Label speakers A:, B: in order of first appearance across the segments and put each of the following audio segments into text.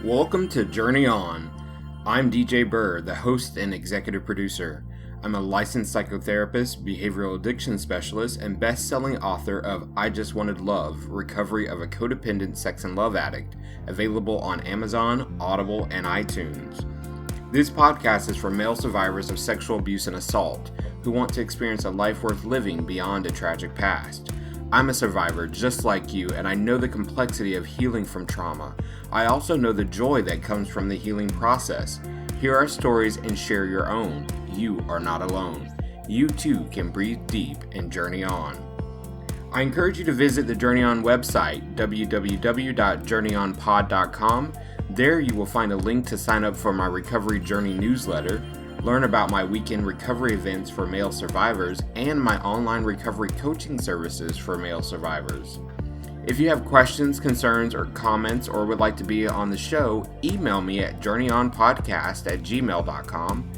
A: Welcome to Journey On. I'm DJ Burr, the host and executive producer. I'm a licensed psychotherapist, behavioral addiction specialist, and best-selling author of I Just Wanted Love, Recovery of a Codependent Sex and Love Addict, available on Amazon, Audible, and iTunes. This podcast is for male survivors of sexual abuse and assault who want to experience a life worth living beyond a tragic past. I'm a survivor just like you, and I know the complexity of healing from trauma. I also know the joy that comes from the healing process. Hear our stories and share your own. You are not alone. You too can breathe deep and journey on. I encourage you to visit the Journey On website, www.journeynonpod.com. There you will find a link to sign up for my Recovery Journey newsletter, learn about my weekend recovery events for male survivors, and my online recovery coaching services for male survivors. If you have questions, concerns, or comments, or would like to be on the show, email me at journeynonpodcast@gmail.com.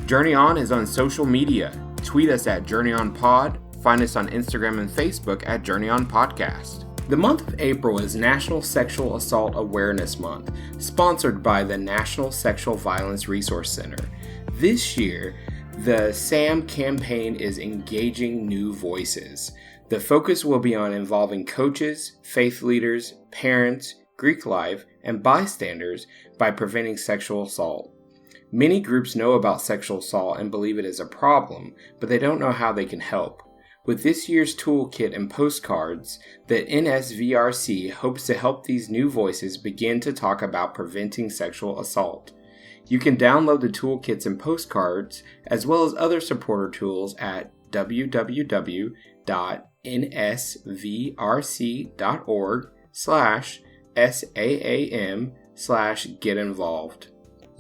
A: Journey On is on social media. Tweet us at Journey On Pod. Find us on Instagram and Facebook at Journey On Podcast. The month of April is National Sexual Assault Awareness Month, sponsored by the National Sexual Violence Resource Center. This year, the SAM campaign is engaging new voices. The focus will be on involving coaches, faith leaders, parents, Greek life, and bystanders by preventing sexual assault. Many groups know about sexual assault and believe it is a problem, but they don't know how they can help. With this year's toolkit and postcards, the NSVRC hopes to help these new voices begin to talk about preventing sexual assault. You can download the toolkits and postcards, as well as other supporter tools at www.nsvrc.org/SAAM/getinvolved.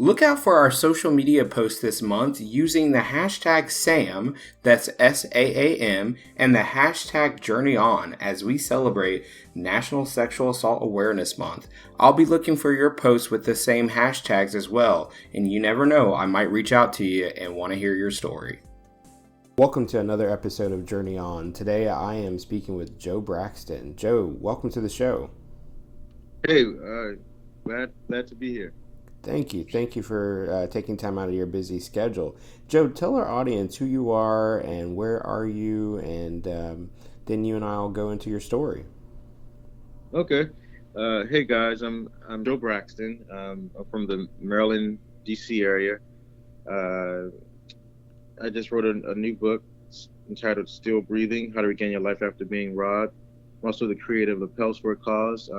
A: Look out for our social media posts this month using the hashtag SAM, that's SAAM, and the hashtag JourneyOn as we celebrate National Sexual Assault Awareness Month. I'll be looking for your posts with the same hashtags as well, and you never know, I might reach out to you and want to hear your story. Welcome to another episode of Journey On. Today I am speaking with Joe Braxton. Joe, welcome to the show.
B: Hey, glad to be here.
A: Thank you for taking time out of your busy schedule. Joe, tell our audience who you are and where are you, and then you and I will go into your story.
B: Okay. Hey guys, I'm Joe Braxton. I'm from the Maryland, D.C. area. I just wrote a new book entitled Still Breathing: How to Regain Your Life After Being Robbed. I'm also the creator of Lapels for a Cause,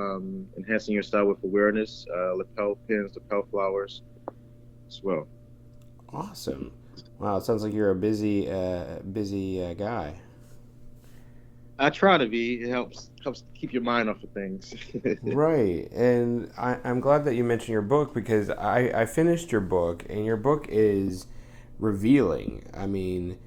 B: enhancing your style with awareness, lapel pins, lapel flowers as well.
A: Awesome. Wow, it sounds like you're a busy guy.
B: I try to be. It helps keep your mind off of things.
A: Right. And I'm glad that you mentioned your book, because I finished your book, and your book is revealing. I mean,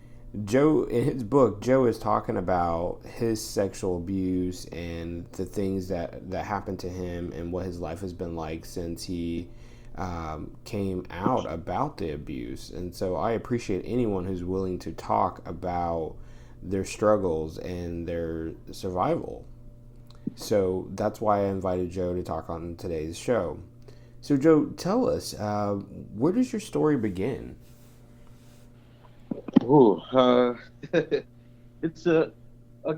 A: Joe, in his book, Joe is talking about his sexual abuse and the things that happened to him and what his life has been like since he came out about the abuse. And so I appreciate anyone who's willing to talk about their struggles and their survival. So that's why I invited Joe to talk on today's show. So Joe, tell us, where does your story begin?
B: Ooh, it's I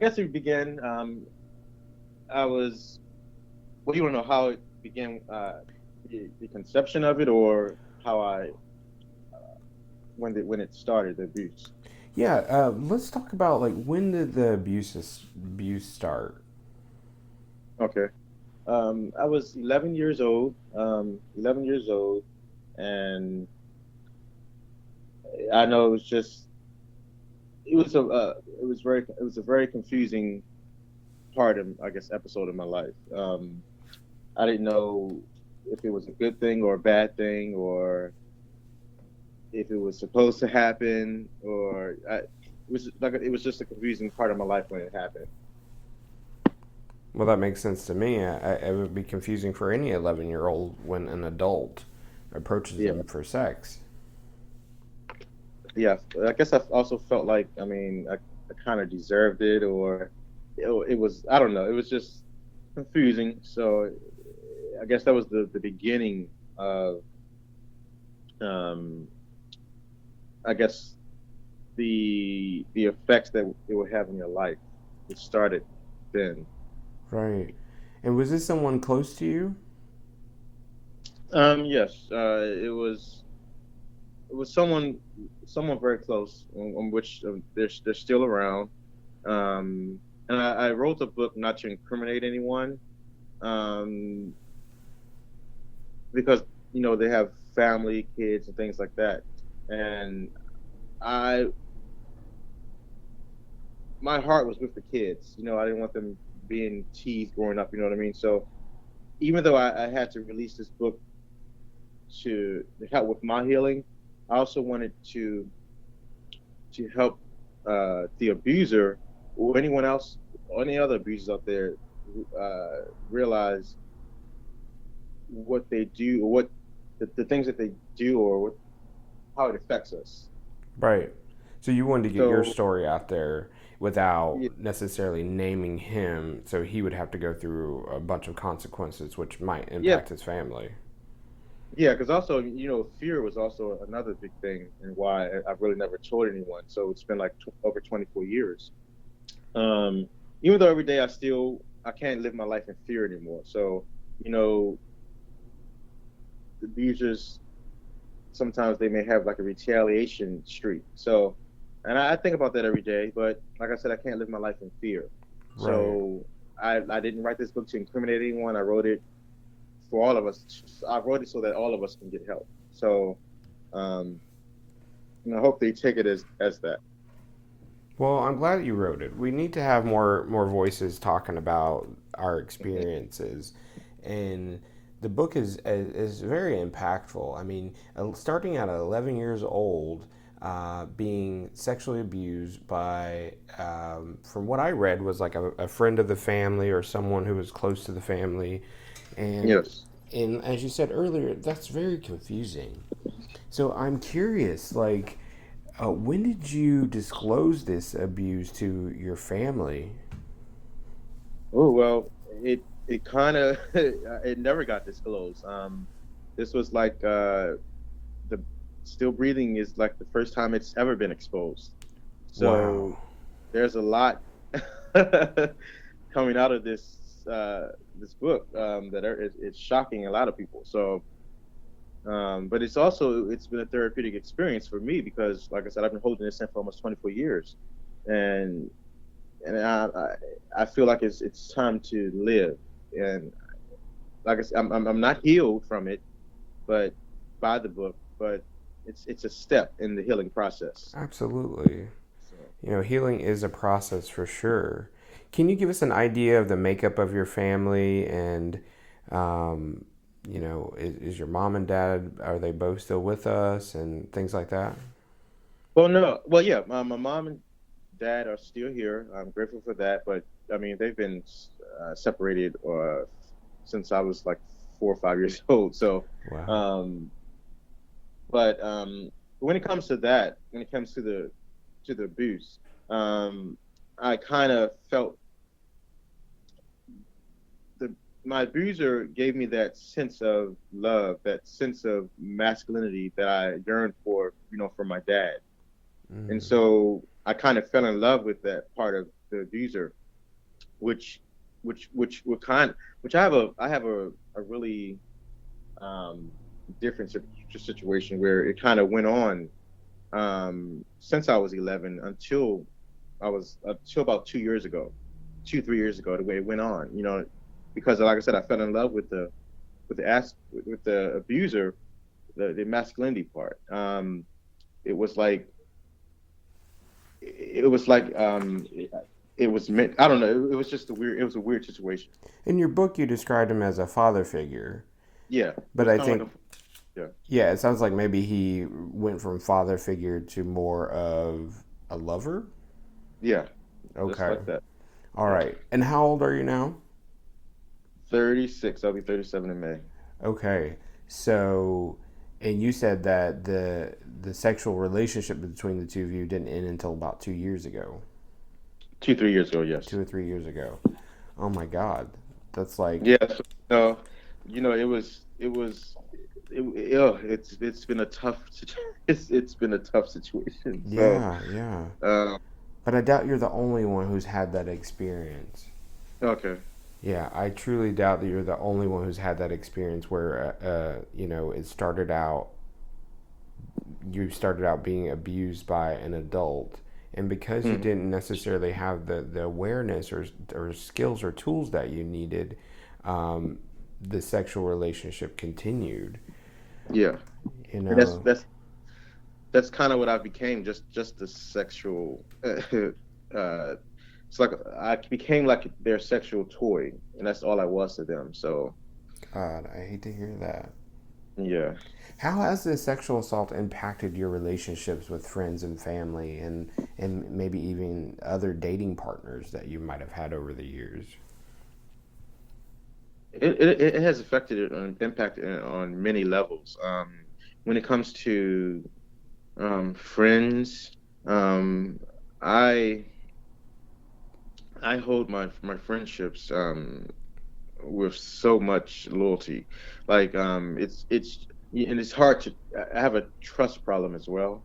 B: guess it began. I was. What do you want to know? How it began? The conception of it, or how I when it started, the abuse.
A: Yeah, let's talk about, like, when did the abuse start?
B: Okay, I was 11 years old. And I know it was a very confusing part of, I guess, episode of my life. I didn't know if it was a good thing or a bad thing, or if it was supposed to happen, or it was just a confusing part of my life when it happened.
A: Well, that makes sense to me. It would be confusing for any 11-year-old when an adult approaches them for sex.
B: Yeah, I guess I also felt like, I kind of deserved it, or it was, I don't know, it was just confusing. So I guess that was the beginning of, um, I guess the effects that it would have in your life. It started then.
A: Right. And was this someone close to you?
B: Yes, it was someone very close, on which they're still around. And I wrote a book not to incriminate anyone, um, because they have family, kids, and things like that. And I my heart was with the kids. I didn't want them being teased growing up. You know what I mean? So even though I had to release this book to help with my healing, I also wanted to help the abuser or anyone else, or any other abusers out there, realize what they do, or what the things that they do, or how it affects us.
A: Right. So you wanted to get your
B: So
A: story out there without
B: yeah,
A: necessarily naming him, so he would have to go through a bunch of consequences, which might
B: yeah,
A: impact his family.
B: yeah, because also fear was also another big thing, and why I've really never told anyone. So it's been like over 24 years. Um, Even though every day I can't live my life in fear anymore. So you know the abusers, sometimes they may have like a retaliation streak. So, and I think about that every day. But like I said, I can't live my life in fear.
A: Right.
B: So I didn't write this book to incriminate anyone. I wrote it for all of us. I wrote it so that all of us can get help. So, um, I hope they take it as that.
A: Well, I'm glad that you wrote it. We need to have more voices talking about our experiences, and the book is very impactful. I mean, starting at 11 years old, being sexually abused by, from what I read, was like a friend of the family or someone who was close to the family, and
B: Yes.
A: and as you said earlier, that's very confusing. So I'm curious, like, when did you disclose this abuse to your family?
B: Oh well, it kind of it never got disclosed. This was like the still breathing is like the first time it's ever been exposed. So
A: Wow.
B: there's a lot coming out of this book, that it's shocking a lot of people. So, but it's been a therapeutic experience for me because, like I said, I've been holding this in for almost 24 years, and I feel like it's time to live. And like I said, I'm not healed from it, but by the book, but it's a step in the healing process.
A: Absolutely.
B: So.
A: Healing is a process for sure. Can you give us an idea of the makeup of your family and, um, is your mom and dad, are they both still with us and things like that?
B: Well, no. Well, yeah. My mom and dad are still here. I'm grateful for that. But I mean, they've been separated since I was like 4 or 5 years old. So,
A: Wow.
B: um, but when it comes to that, when it comes to the abuse, I kind of felt the my abuser gave me that sense of love, that sense of masculinity that I yearned for, from my dad. And
A: Mm.
B: so I kind of fell in love with that part of the abuser, which which I have a really um, different situation where it kind of went on, since I was 11 until about 2 years ago, 3 years ago, the way it went on, because like I said, I fell in love with the abuser, the masculinity part. It was like it was like it was meant. I don't know. It was just it was a weird situation.
A: In your book, you described him as a father figure,
B: Yeah, it
A: but
B: was
A: I
B: kind of
A: think,
B: like yeah,
A: yeah, it sounds like maybe he went from father figure to more of a lover.
B: yeah, just
A: Okay.
B: like that.
A: All
B: Yeah,
A: right. And how old are you now?
B: 36. I'll be 37 in May.
A: Okay. So, and you said that the sexual relationship between the two of you didn't end until about 2 years ago,
B: 2 3 years ago,
A: two
B: yes.
A: or 3 years ago. Oh my God, that's like,
B: Yeah. So, it's been a tough it's been a tough situation. So
A: Yeah, yeah.
B: um,
A: But I doubt you're the only one who's had that experience.
B: okay.
A: Yeah, I truly doubt that you're the only one who's had that experience where, it started out, you started out being abused by an adult. And because you
B: Mhm.
A: didn't necessarily have the awareness or skills or tools that you needed, um, the sexual relationship continued.
B: Yeah,
A: You
B: and that's
A: know,
B: that's that's kind of what I became, just the sexual. It's like I became like their sexual toy, and that's all I was to them. So
A: God, I hate to hear that.
B: yeah.
A: How has this sexual assault impacted your relationships with friends and family and maybe even other dating partners that you might have had over the years?
B: It has affected it and impacted it on many levels. When it comes to friends, um, I I hold my friendships with so much loyalty. Like and it's hard to. I have a trust problem as well,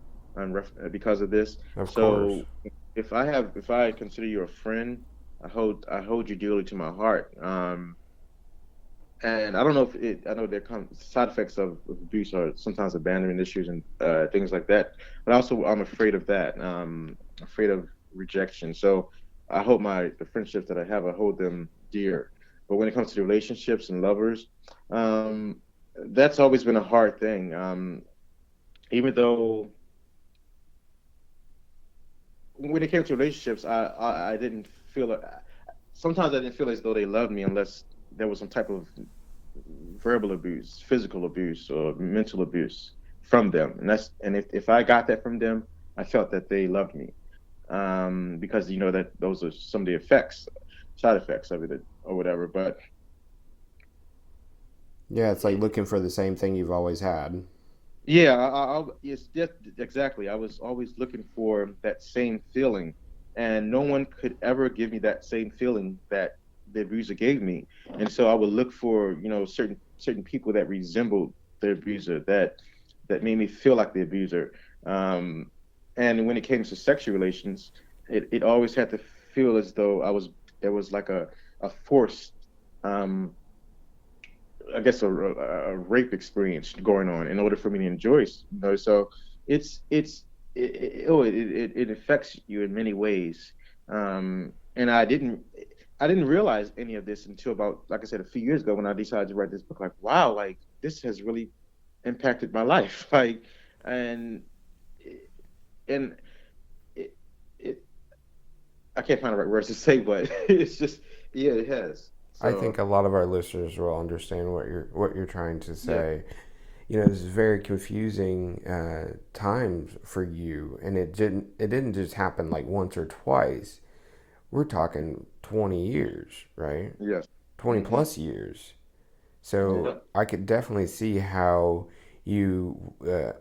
B: because of this.
A: Of course.
B: So if I consider you a friend, I hold you dearly to my heart. And I don't know if it. I know there come side effects of abuse are sometimes abandonment issues and things like that. But also, I'm afraid of that. Afraid of rejection. So I hold the friendships that I have. I hold them dear. But when it comes to relationships and lovers, um, that's always been a hard thing. Even though when it came to relationships, I didn't feel it. Sometimes I didn't feel as though they loved me unless there was some type of verbal abuse, physical abuse, or mental abuse from them. And if I got that from them, I felt that they loved me. Because that those are some of the side effects of it or whatever. But
A: Yeah, it's like looking for the same thing you've always had.
B: yeah, yes, yes, exactly. I was always looking for that same feeling, and no one could ever give me that same feeling that the abuser gave me. And so I would look for, certain people that resembled the abuser, that made me feel like the abuser. Um, and when it came to sexual relations, it always had to feel as though there was like a forced um I guess a rape experience going on in order for me to enjoy, So it's it affects you in many ways, and I didn't realize any of this until about, like I said, a few years ago when I decided to write this book. Like, wow, like this has really impacted my life, like, and and it, it I can't find the right words to say, but it's just yeah, it has.
A: I think
B: So
A: a lot of our listeners will understand what you're trying to
B: yeah,
A: say. This is very confusing time for you, and it didn't just happen like once or twice. We're talking 20 years, right?
B: yes,
A: 20
B: hmm
A: plus years. So
B: yeah.
A: I could definitely see how you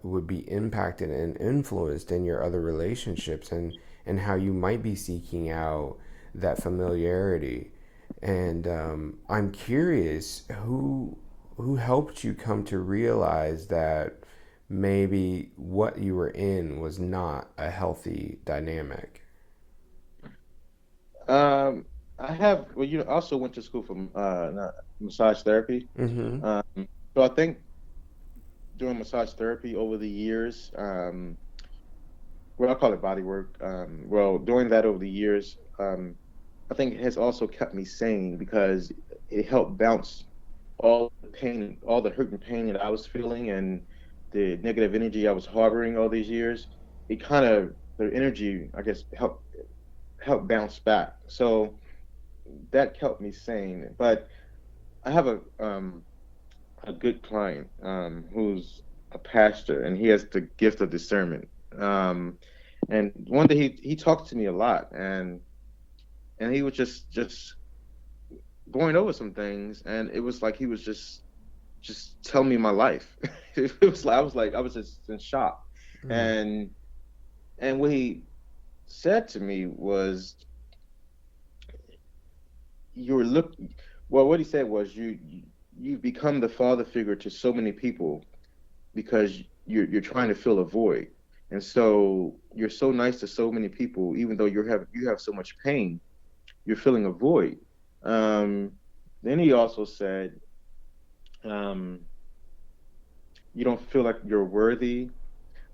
A: would be impacted and influenced in your other relationships, and how you might be seeking out that familiarity. And I'm curious who helped you come to realize that maybe what you were in was not a healthy dynamic.
B: Um, I have, well, I also went to school for massage therapy.
A: Mm-hmm.
B: Um, so I think doing massage therapy over the years, well, I call it body work. Well, doing that over the years, I think it has also kept me sane because it helped bounce all the pain, all the hurt and pain that I was feeling and the negative energy I was harboring all these years. The energy, I guess, helped bounce back. So that kept me sane. But I have a good client who's a pastor, and he has the gift of discernment. And one day he talked to me a lot, and he was just going over some things, and it was like he was just telling me my life. It was like I was just in shock,
A: Mm.
B: and what he said to me was, "You're look." Well, what he said was, you become the father figure to so many people because you're trying to fill a void. And so you're so nice to so many people, even though you have so much pain, you're filling a void. Um, then he also said, um, you don't feel like you're worthy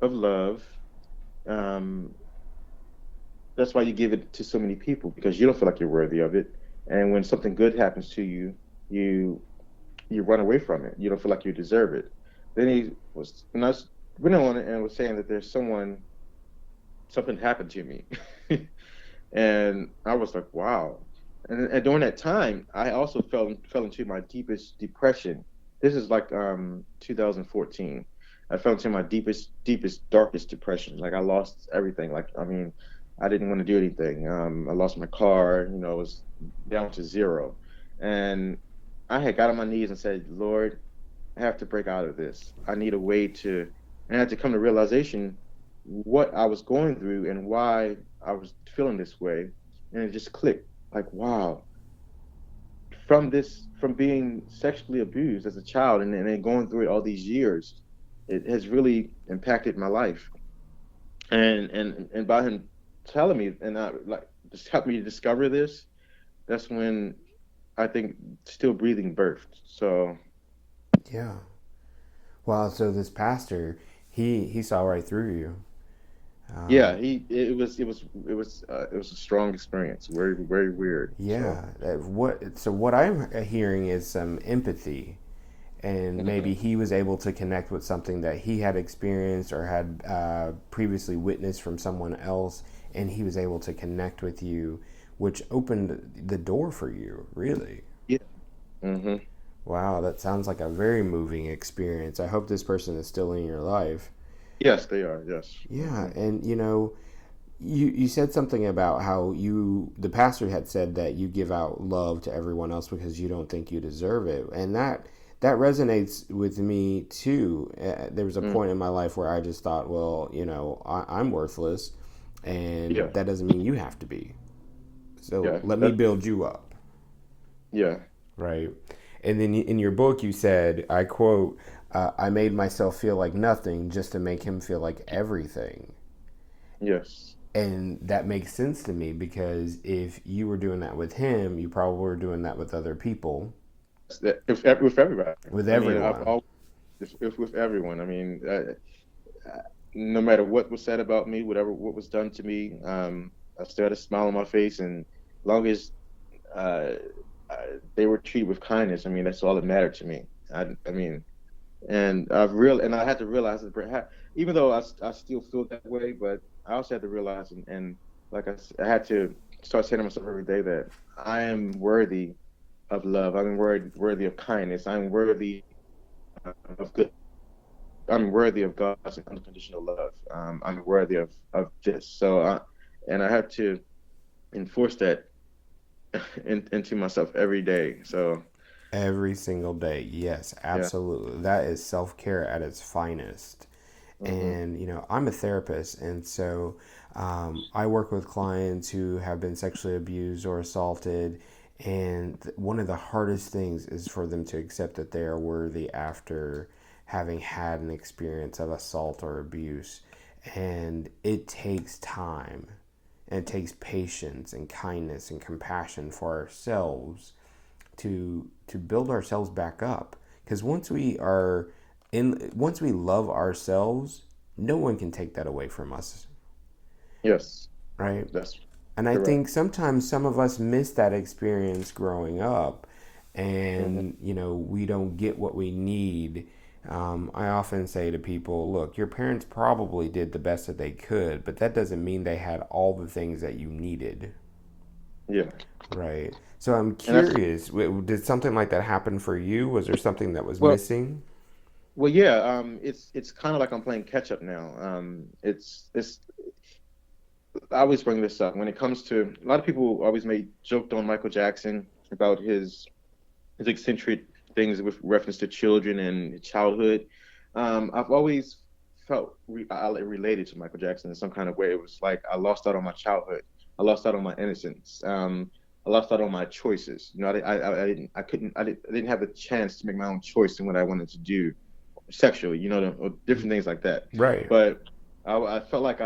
B: of love. Um, that's why you give it to so many people because you don't feel like you're worthy of it. And when something good happens to you, you you run away from it. You don't feel like you deserve it. Then he was, and I was went on and was saying that there's something happened to me, and I was like, wow. And during that time, I also fell into my deepest depression. This is like 2014. I fell into my deepest, darkest depression. Like I lost everything. Like I mean, I didn't want to do anything. I lost my car. You know, it was down to zero, and I had got on my knees and said, Lord, I have to break out of this. I need a way to, and I had to come to realization what I was going through and why I was feeling this way. And it just clicked like, wow, from being sexually abused as a child and then going through it all these years, it has really impacted my life. And by him telling me and I like just helped me to discover this, that's when I think still breathing birthed. So
A: Yeah. Wow. So this pastor, he saw right through you.
B: yeah,
A: Um,
B: it was a strong experience. Very, very weird. So
A: yeah. What I'm hearing is some empathy, and maybe
B: mhm.
A: he was able to connect with something that he had experienced or had previously witnessed from someone else, and he was able to connect with you, which opened the door for you. Really.
B: Yeah. Hmm.
A: Wow, that sounds like a very moving experience. I hope this person is still in your life.
B: Yes, they are. Yes.
A: Yeah,
B: Hmm.
A: and you said something about how the pastor had said that you give out love to everyone else because you don't think you deserve it, and that resonates with me too. There was a
B: Mm.
A: point in my life where I just thought, well, I'm worthless, and
B: Yeah.
A: that doesn't mean you have to be. So
B: Yeah.
A: let me build you up,
B: Yeah.
A: right? And then in your book, you said, I quote, "I made myself feel like nothing just to make him feel like everything."
B: Yes.
A: And that makes sense to me because if you were doing that with him, you probably were doing that with other people,
B: With everybody.
A: with
B: I mean, I've
A: everyone.
B: always if with everyone. I mean, no matter what was said about me, what was done to me, I still had a smile on my face, and as long as uh, they were treated with kindness, I mean, that's all that mattered to me. I mean, and I had to realize that even though I still feel that way, but I also had to realize and like I had to start saying to myself every day that I am worthy of love. I'm worthy of kindness. I'm worthy of good. I'm worthy of God's unconditional love. I'm worthy of this. And I have to enforce that into myself every day. So
A: Every single day. Yes,
B: yeah.
A: absolutely. That is self care at its finest.
B: Hmm.
A: And, I'm a therapist. And so I work with clients who have been sexually abused or assaulted. And one of the hardest things is for them to accept that they are worthy after having had an experience of assault or abuse. And it takes time, and it takes patience and kindness and compassion for ourselves to build ourselves back up, because once we love ourselves, no one can take that away from us,
B: Yes,
A: right?
B: that's
A: And I
B: correct.
A: think sometimes some of us miss that experience growing up,
B: Hmm.
A: and we don't get what we need. I often say to people, look, your parents probably did the best that they could, but that doesn't mean they had all the things that you needed.
B: Yeah,
A: Right. So I'm
B: and that's
A: curious, did something like that happen for you? Was there something that was
B: well,
A: missing?
B: yeah. It's kind of like I'm playing catch up now. It's I always bring this up when it comes to a lot of people always made joked on Michael Jackson about his eccentric things with reference to children and childhood. I've always I related to Michael Jackson in some kind of way. It was like I lost out on my childhood. I lost out on my innocence. I lost out on my choices. You know, I didn't have the chance to make my own choice in what I wanted to do sexually, you know, or different things like that.
A: Right.
B: But I felt like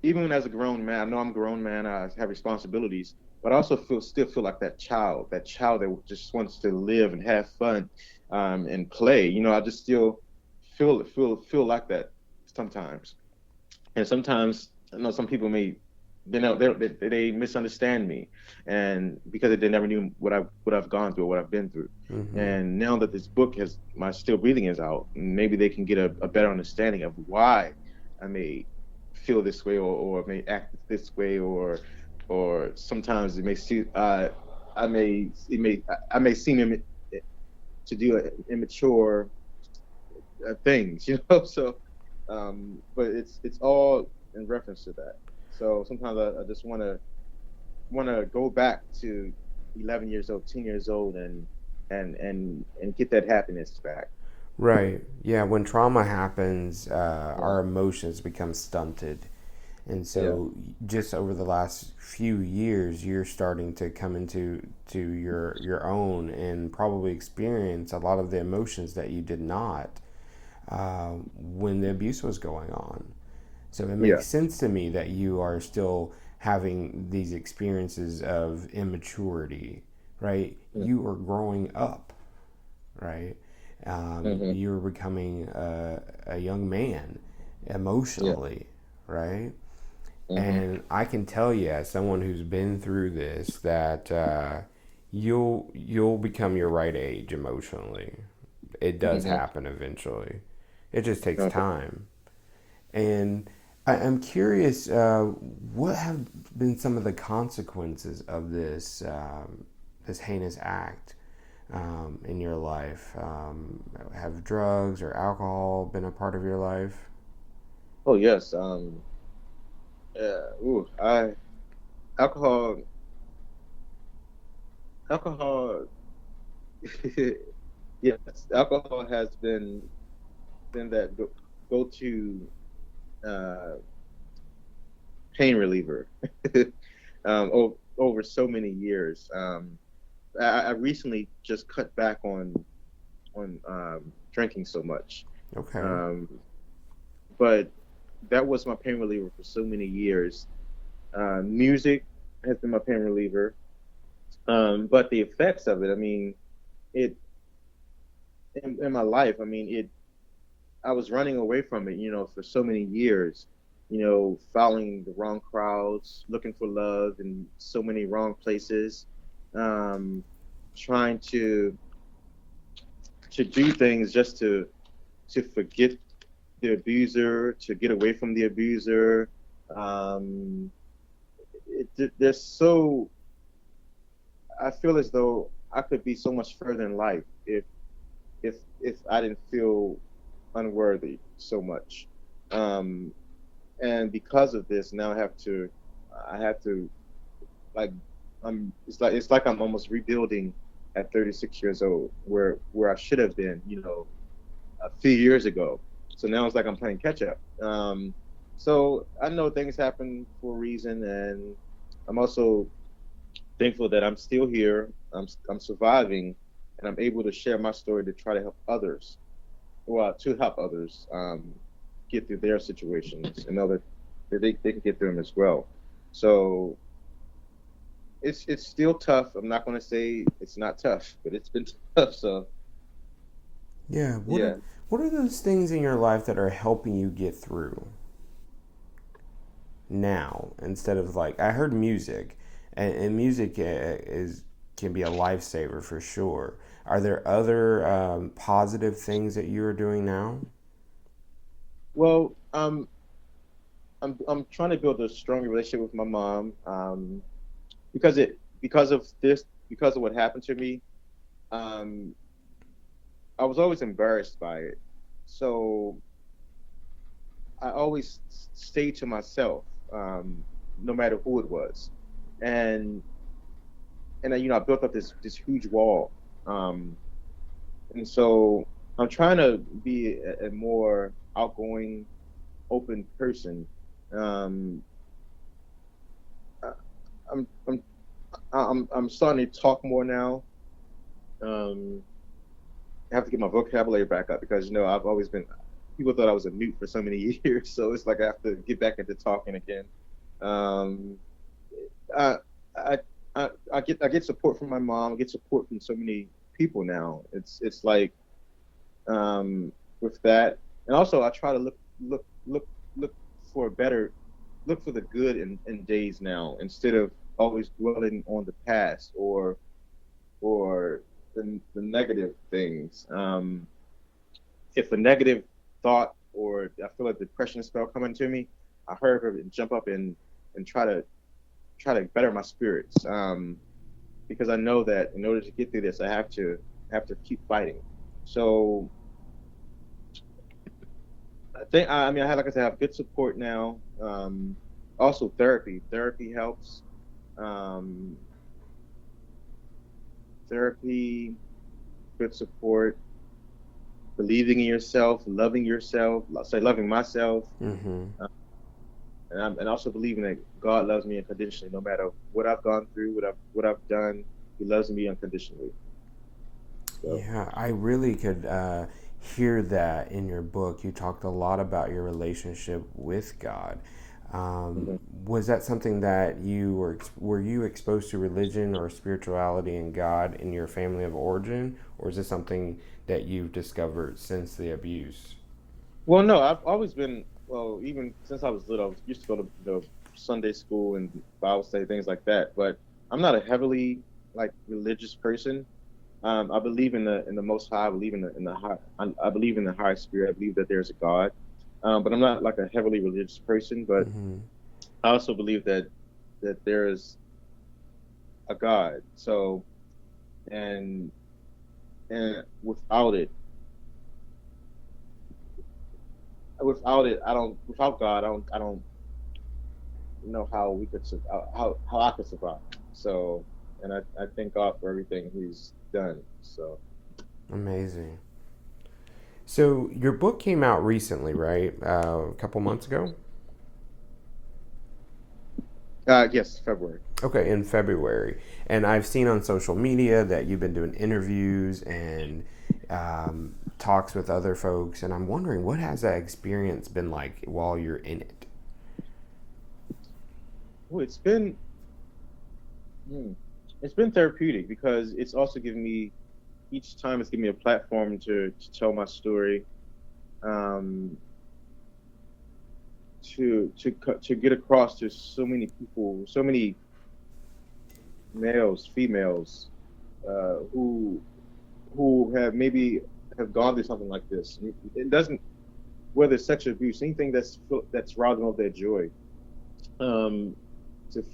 B: even as a grown man, I know I'm a grown man, I have responsibilities, but I also still feel like that child that just wants to live and have fun, and play. You know, I just still feel like that sometimes. And sometimes I know some people they misunderstand me, and because they never knew what I've gone through or what I've been through.
A: Mm-hmm.
B: And now that this book has my Still Breathing is out, maybe they can get a better understanding of why I may feel this way, or may act this way, or sometimes it may see I may seem to do immature things, you know. So, but it's all in reference to that. So sometimes I just want to go back to 11 years old, 10 years old, and get that happiness back.
A: Right. Yeah. When trauma happens,
B: Yeah,
A: our emotions become stunted. And
B: yeah,
A: so, just over the last few years, you're starting to come to your own and probably experience a lot of the emotions that you did not when the abuse was going on. So it
B: yeah,
A: makes sense to me that you are still having these experiences of immaturity, right? You are growing up, right?
B: mm-hmm,
A: You're becoming a young man
B: yeah,
A: emotionally, right?
B: mm-hmm,
A: And I can tell you, as someone who's been through this, that you'll become your right age emotionally. It does
B: mm-hmm.
A: happen eventually. It just takes
B: Okay.
A: time. And I'm curious, what have been some of the consequences of this heinous act in your life? Have drugs or alcohol been a part of your life?
B: Oh yes. Ooh, I alcohol, alcohol. Yes, alcohol has been that go to uh, pain reliever over so many years. I recently just cut back on drinking so much,
A: Okay.
B: um, but that was my pain reliever for so many years. Music has been my pain reliever, but the effects of it, I mean, it in my life, I mean, it. I was running away from it, you know, for so many years, you know, following the wrong crowds, looking for love in so many wrong places, um, trying to do things just to forget the abuser, to get away from the abuser. Um, there's so I feel as though I could be so much further in life if I didn't feel unworthy so much. Um, and because of this, now I have to like it's like I'm almost rebuilding at 36 years old, where I should have been, you know, a few years ago. So now it's like I'm playing catch up. So I know things happen for a reason, and I'm also thankful that I'm still here. I'm surviving, and I'm able to share my story to try to help others. Well, to help others get through their situations and know that they can get through them as well. So it's still tough. I'm not going to say it's not tough, but it's been tough. So
A: Yeah.
B: yeah.
A: What are those things in your life that are helping you get through now instead of like I heard music, and music is can be a lifesaver for sure. Are there other positive things that you are doing now?
B: Well, I'm trying to build a stronger relationship with my mom. Because of this, because of what happened to me. Um, I was always embarrassed by it, so I always stayed to myself, no matter who it was, and you know, I built up this huge wall, um, and so I'm trying to be a more outgoing, open person. Um, I, I'm I'm starting to talk more now. Um, I have to get my vocabulary back up because I've always been. People thought I was a mute for so many years, so it's like I have to get back into talking again. Um, I, I I get support from my mom. I get support from so many people now. It's like um, with that, and also I try to look for a better look for the good in days now instead of always dwelling on the past or the negative things. If a negative thought or I feel like depression spell coming to me, I hurry up and jump up and try to better my spirits. Because I know that in order to get through this, I have to keep fighting. So I mean, like I said, I have good support now. Also therapy helps. Um, Therapy, good support, believing in yourself, say loving myself,
A: Mm-hmm.
B: uh, and also believing that God loves me unconditionally, no matter what I've gone through, what I've done. He loves me unconditionally. So.
A: Yeah, I really could hear that in your book. You talked a lot about your relationship with God. Um,
B: Mhm.
A: was that something that were you exposed to religion or spirituality and God in your family of origin, or is this something that you've discovered since the abuse?
B: Well, no, I've always been well, even since I was little. I used to go to Sunday school and Bible study things like that. But I'm not a heavily like religious person. I believe in the Most High. I believe in the high. I believe in the high spirit. I believe that there's a God. But I'm not like a heavily religious person. But
A: Mm-hmm.
B: I also believe that there is a God. So and and without it, I don't. Without God, I don't know how we could how I could survive. So and I thank God for everything He's done. So
A: Amazing. So your book came out recently, right? A couple months ago.
B: yes, February.
A: Okay, in February. And I've seen on social media that you've been doing interviews and talks with other folks, and I'm wondering what has that experience been like while you're in it?
B: Well, hmm, it's been therapeutic because it's also given me each time it's given me a platform to tell my story, um, to get across to so many people, so many males, females, who have maybe have gone through something like this. It doesn't whether it's sexual abuse, anything that's robbing of their joy. Um, to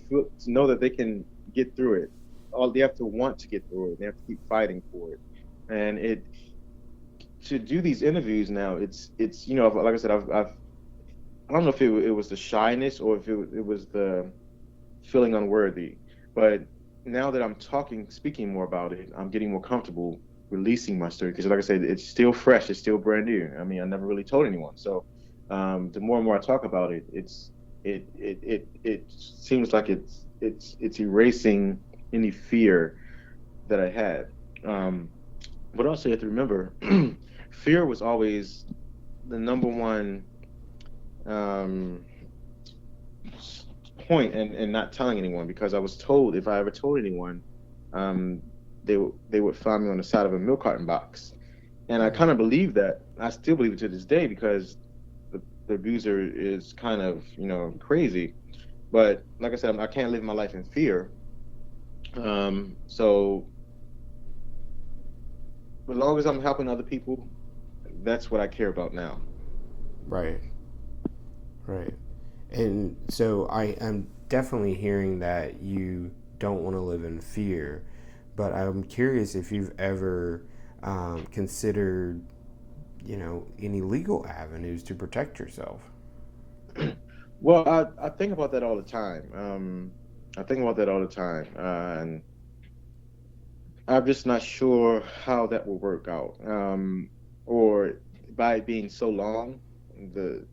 B: know that they can get through it. All they have to want to get through it. They have to keep fighting for it. And it to do these interviews now, it's like I said, I don't know if it was the shyness or if it was the feeling unworthy, but now that I'm speaking more about it, I'm getting more comfortable releasing my story because, like I said, it's still fresh, it's still brand new. I mean, I never really told anyone, so the more and more I talk about it, it seems like it's erasing any fear that I had. Um, but also, you have to remember, fear was always the number one um, point and not telling anyone because I was told if I ever told anyone, um, they would find me on the side of a milk carton box, and I kind of believe that. I still believe it to this day because the abuser is kind of crazy. But like I said, I can't live my life in fear. So as long as I'm helping other people, that's what I care about now.
A: Right, right. And so I am definitely hearing that you don't want to live in fear, but I'm curious if you've ever considered, any legal avenues to protect yourself.
B: Well, I think about that all the time. I think about that all the time, and I'm just not sure how that will work out. Or by it being so long, the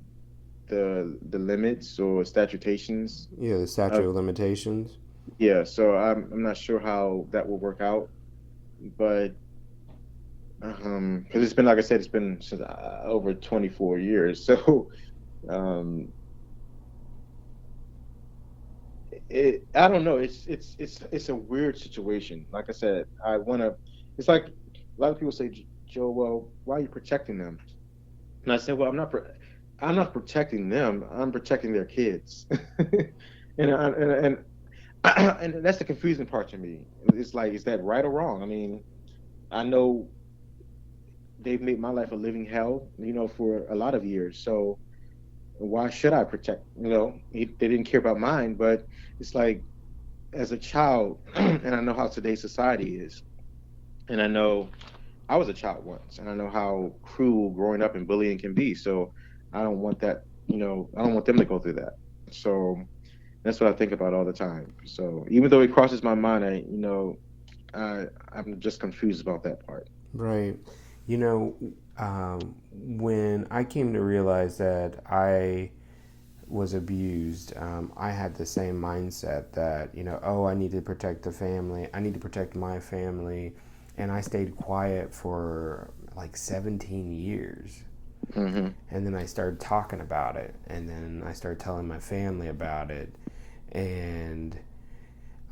B: the limits or statutations
A: Yeah, the statute
B: of
A: of limitations.
B: Yeah, so I'm not sure how that will work out, but because it's been, like I said, it's been since over 24 years. So um I don't know. It's a weird situation. Like I said, I want to. It's like a lot of people say, Joe, well, why are you protecting them? And I said, well, I'm not protecting them. I'm protecting their kids. And and that's the confusing part to me. It's like, is that right or wrong? I mean, I know they've made my life a living hell, for a lot of years. So why should I protect? They didn't care about mine, but it's like, as a child, and I know how today's society is, and I know I was a child once, and I know how cruel growing up and bullying can be. So I don't want that, I don't want them to go through that. So that's what I think about all the time. So even though it crosses my mind, I'm just confused about that part.
A: Right. You know, when I came to realize that I was abused, I had the same mindset that, oh, I need to protect the family. I need to protect my family. And I stayed quiet for like 17 years.
B: Hmm.
A: And then I started talking about it. And then I started telling my family about it. And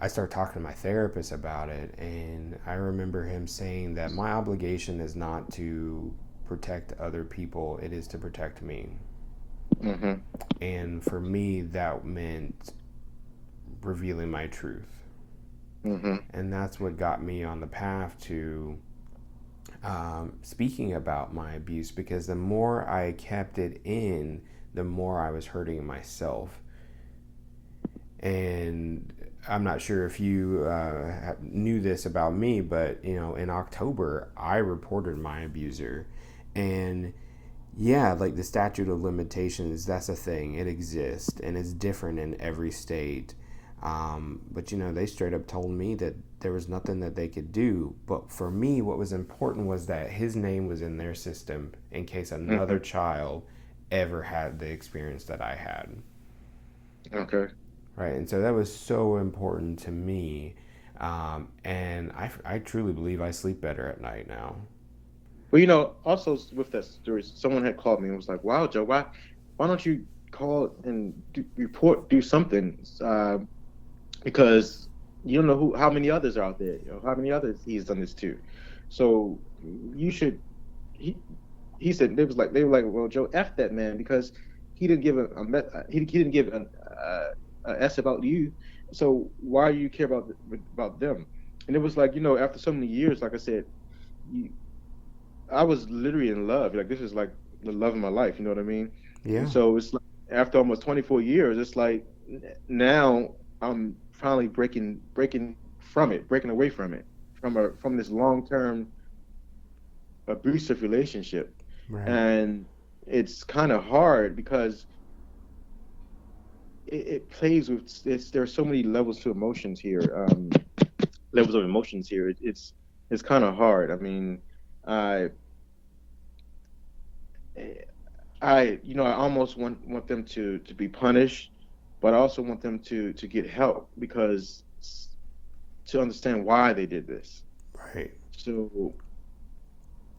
A: I started talking to my therapist about it. And I remember him saying that my obligation is not to protect other people, it is to protect me.
B: Hmm.
A: And for me, that meant revealing my truth.
B: Hmm.
A: And that's what got me on the path to speaking about my abuse, because the more I kept it in, the more I was hurting myself. And I'm not sure if you knew this about me, but in October, I reported my abuser. And yeah, like the statute of limitations, that's a thing. It exists and it's different in every state. But they straight up told me that there was nothing that they could do. But for me, what was important was that his name was in their system in case another
B: Hmm.
A: child ever had the experience that I had.
B: Okay.
A: Right. And so that was so important to me. And I truly believe I sleep better at night now.
B: Well, also with that story, someone had called me and was like, "Wow, Joe, why don't you call and do something? Because you don't know how many others are out there. How many others he's done this to. So you should." He he said they were like, "Well, Joe, f that man because he didn't give he didn't give a s about you. So why do you care about them?" And it was like, after so many years, like I said, you, I was literally in love. Like, this is like the love of my life. You know what I mean? And
A: Yeah.
B: so it's like, after almost 24 years, it's like now I'm finally breaking from it, breaking away from it, from this long term abusive relationship,
A: Right.
B: and it's kind of hard because it plays with there are so many levels to emotions here, levels of emotions here. It's kind of hard. I mean, I I almost want them to be punished, but I also want them to get help because to understand why they did this.
A: Right.
B: So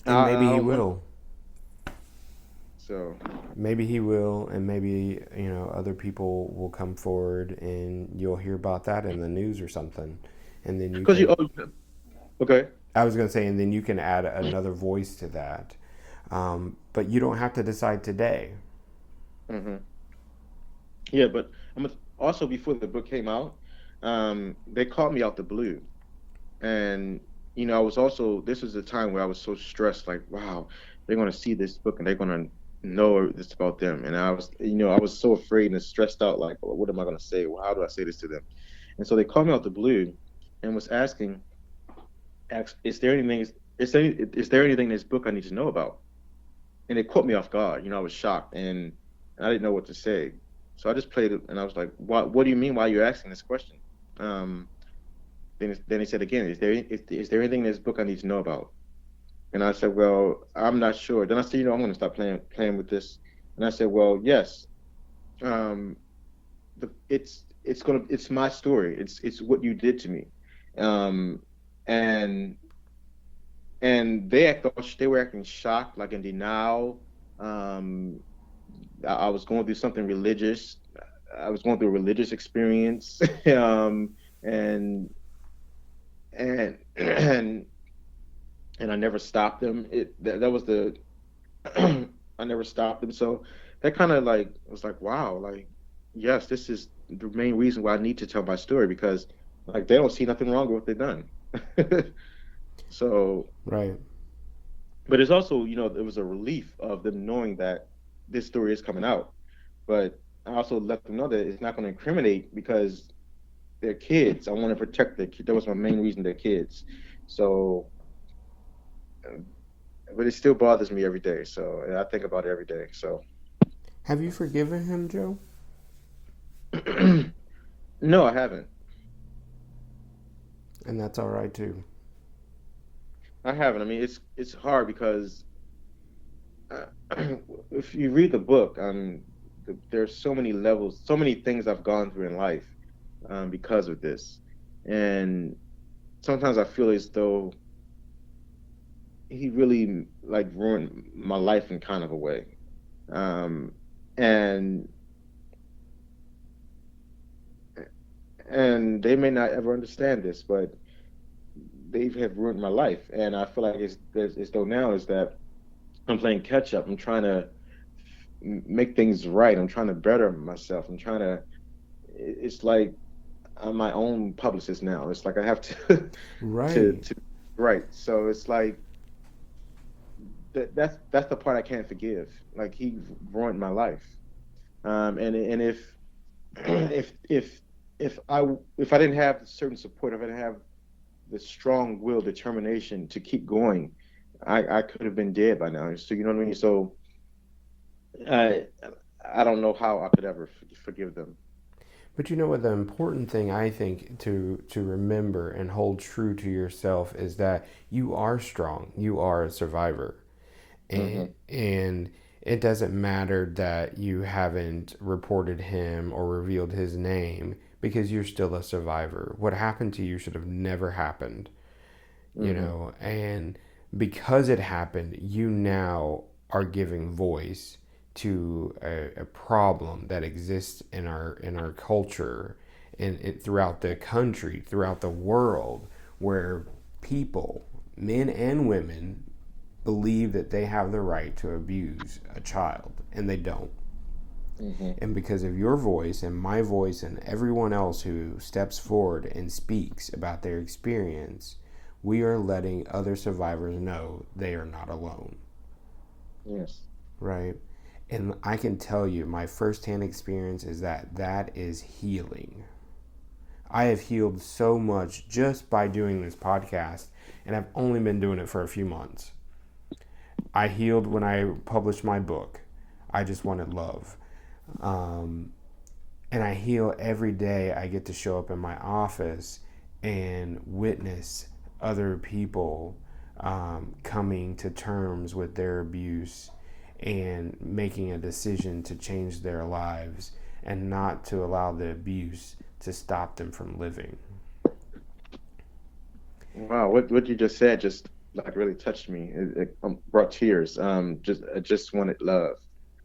A: And maybe
B: I
A: he
B: don't want
A: will.
B: so
A: Maybe he will, and maybe other people will come forward, and you'll hear about that in the news or something, and then you
B: because
A: can.
B: okay.
A: I was gonna say, and then you can add another voice to that, but you don't have to decide today.
B: Hmm. Yeah, but also before the book came out, they called me out the blue, and I was also this was a time where I was so stressed, like, wow, they're gonna see this book and they're gonna know this about them, and I was so afraid and stressed out, like, what am I gonna say? Well, how do I say this to them? And so they called me out the blue and was is there anything is there anything in this book I need to know about? And it caught me off guard. I was shocked and I didn't know what to say. So I just played it and I was like, what do you mean? Why are you asking this question? Um, then he said again, is there anything in this book I need to know about? And I said, well, I'm not sure. Then I said, I'm going to stop playing with this. And I said, well, yes. Um, it's my story. It's what you did to me. Um, and they were acting shocked, like in denial. Um, I was going through something religious. I was going through a religious experience, and and and and I never stopped them. That was the I never stopped them. So that kind of like was like, wow, like yes, this is the main reason why I need to tell my story, because like they don't see nothing wrong with what they've done. So,
A: Right.
B: but it's also, it was a relief of them knowing that this story is coming out. But I also let them know that it's not going to incriminate because they're kids. I want to protect their kids. That was my main reason, they're kids. So, but it still bothers me every day. So I think about it every day. So,
A: Have you forgiven him, Joe?
B: no, I haven't.
A: And that's all right too.
B: I haven't. I mean, it's hard because uh, if you read the book, there's so many levels, so many things I've gone through in life because of this, and sometimes I feel as though he really like ruined my life in kind of a way, um, and and they may not ever understand this, but they have ruined my life, and I feel like it's though now is that I'm playing catch up. I'm trying to make things right. I'm trying to better myself. It's like I'm my own publicist now. It's like I have to
A: Right.
B: to right. So it's like that's the part I can't forgive. Like he ruined my life. And if if if if I didn't have certain support, if I didn't have the strong will, determination to keep going, I could have been dead by now. So you know what I mean. So I I don't know how I could ever forgive them.
A: But you know what, the important thing I think to remember and hold true to yourself is that you are strong. You are a survivor.
B: Hmm.
A: And it doesn't matter that you haven't reported him or revealed his name because you're still a survivor. What happened to you should have never happened,
B: Hmm.
A: and because it happened, you now are giving voice to a problem that exists in our culture and throughout the country, throughout the world, where people, men and women, believe that they have the right to abuse a child, and they don't.
B: Hmm.
A: And because of your voice and my voice and everyone else who steps forward and speaks about their experience, we are letting other survivors know they are not alone,
B: Yes.
A: right? And I can tell you, my firsthand experience is that that is healing. I have healed so much just by doing this podcast, and I've only been doing it for a few months. I healed when I published my book, I Just Wanted Love. Um, and I heal every day. I get to show up in my office and witness other people coming to terms with their abuse and making a decision to change their lives and not to allow the abuse to stop them from living.
B: Wow, what you just said just like really touched me. It brought tears. Just I just wanted love,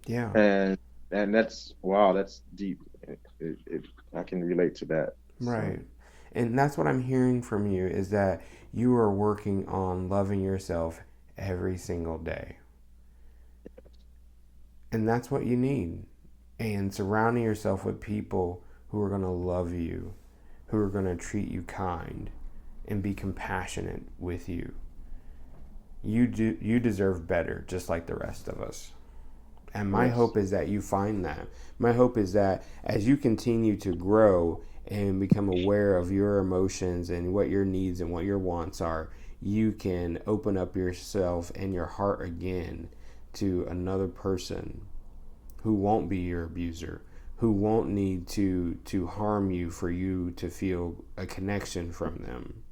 A: Yeah,
B: and that's wow, that's deep. I can relate to that. So
A: right. And that's what I'm hearing from you is that you are working on loving yourself every single day. And that's what you need. And surrounding yourself with people who are going to love you, who are going to treat you kind and be compassionate with you. You deserve better just like the rest of us. And my
B: yes,
A: hope is that you find that. My hope is that as you continue to grow and become aware of your emotions and what your needs and what your wants are, you can open up yourself and your heart again to another person who won't be your abuser, who won't need to harm you for you to feel a connection from them.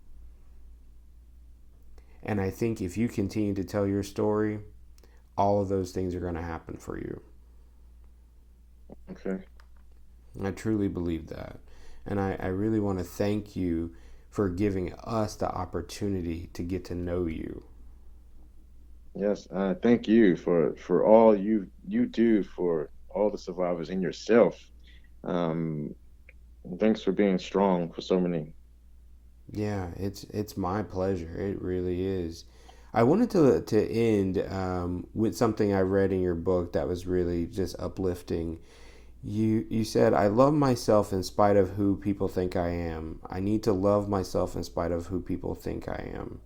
A: And I think if you continue to tell your story, all of those things are going to happen for you.
B: okay,
A: I truly believe that. And I really want to thank you for giving us the opportunity to get to know you.
B: Yes, thank you for all you do for all the survivors and yourself. Um, Thanks for being strong for so many.
A: Yeah, it's my pleasure. It really is. I wanted to end with something I read in your book that was really just uplifting. You said, "I love myself in spite of who people think I am. I need to love myself in spite of who people think I am.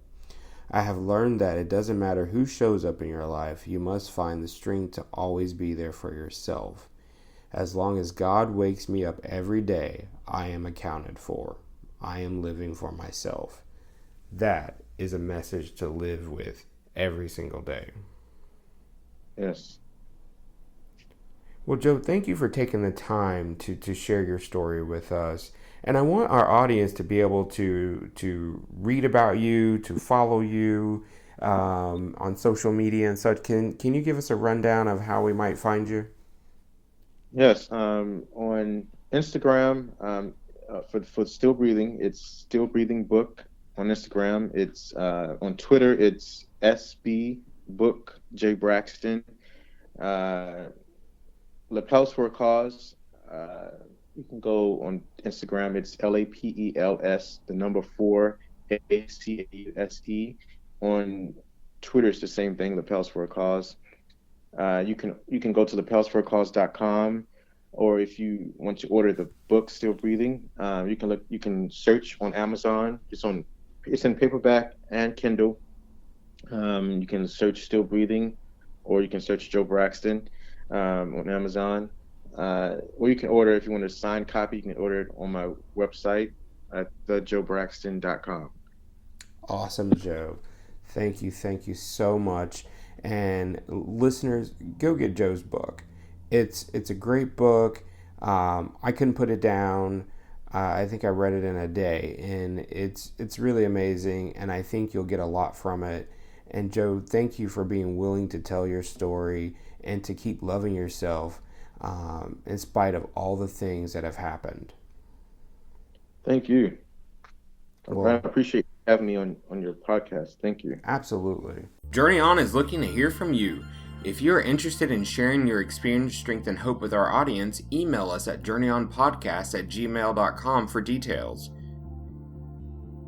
A: I have learned that it doesn't matter who shows up in your life, you must find the strength to always be there for yourself. As long as God wakes me up every day, I am accounted for. I am living for myself." That is a message to live with every single day.
B: Yes.
A: Well, Joe, thank you for taking the time to share your story with us. And I want our audience to be able to read about you, to follow you on social media and such. Can you give us a rundown of how we might find you?
B: Yes. On Instagram, for Still Breathing, it's Still Breathing Book on Instagram. It's on Twitter, it's SB Book J Braxton. Uh, Lapels for a Cause. You can go on Instagram. It's LAPELS, the number 4ACAUSE. On Twitter, it's the same thing. Lapels for a Cause. You can go to lapelsforacause.com, or if you want to order the book Still Breathing, you can search on Amazon. It's in paperback and Kindle. You can search Still Breathing, or you can search Joe Braxton on Amazon. Or you can order, if you want a signed copy, you can order it on my website at thejoebraxton.com.
A: Awesome, Joe. Thank you so much. And listeners, go get Joe's book. It's a great book. I couldn't put it down. I think I read it in a day, and it's really amazing. And I think you'll get a lot from it. And Joe, thank you for being willing to tell your story and to keep loving yourself in spite of all the things that have happened.
B: Thank you. I
A: Well,
B: appreciate having me on your podcast. Thank you.
A: absolutely. Journey On is looking to hear from you. If you're interested in sharing your experience, strength, and hope with our audience, email us at journeynonpodcast@gmail.com for details.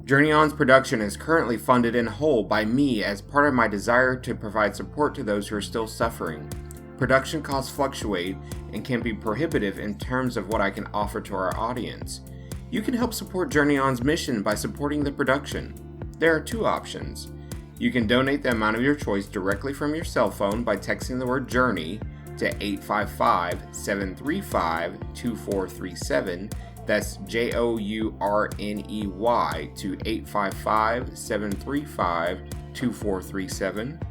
A: Journey On's production is currently funded in whole by me as part of my desire to provide support to those who are still suffering. Production costs fluctuate and can be prohibitive in terms of what I can offer to our audience. You can help support Journey On's mission by supporting the production. There are two options. You can donate the amount of your choice directly from your cell phone by texting the word JOURNEY to 855-735-2437. That's JOURNEY to 855-735-2437.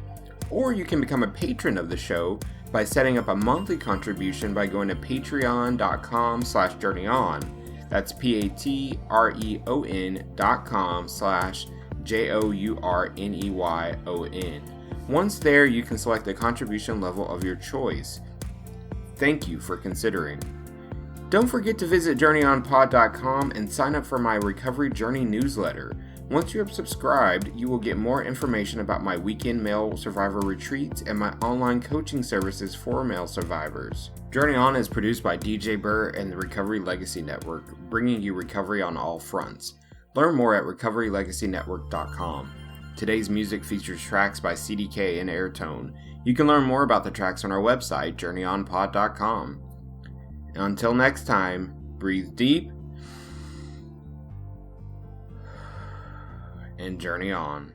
A: Or you can become a patron of the show by setting up a monthly contribution by going to patreon.com/journeyon. That's patreon.com/JOURNEYON. Once there, you can select the contribution level of your choice. Thank you for considering. Don't forget to visit journeynonpod.com and sign up for my Recovery Journey newsletter. Once you have subscribed, you will get more information about my weekend male survivor retreats and my online coaching services for male survivors. Journey On is produced by DJ Burr and the Recovery Legacy Network, bringing you recovery on all fronts. Learn more at recoverylegacynetwork.com. Today's music features tracks by CDK and Airtone. You can learn more about the tracks on our website, journeynonpod.com. Until next time, breathe deep and journey on.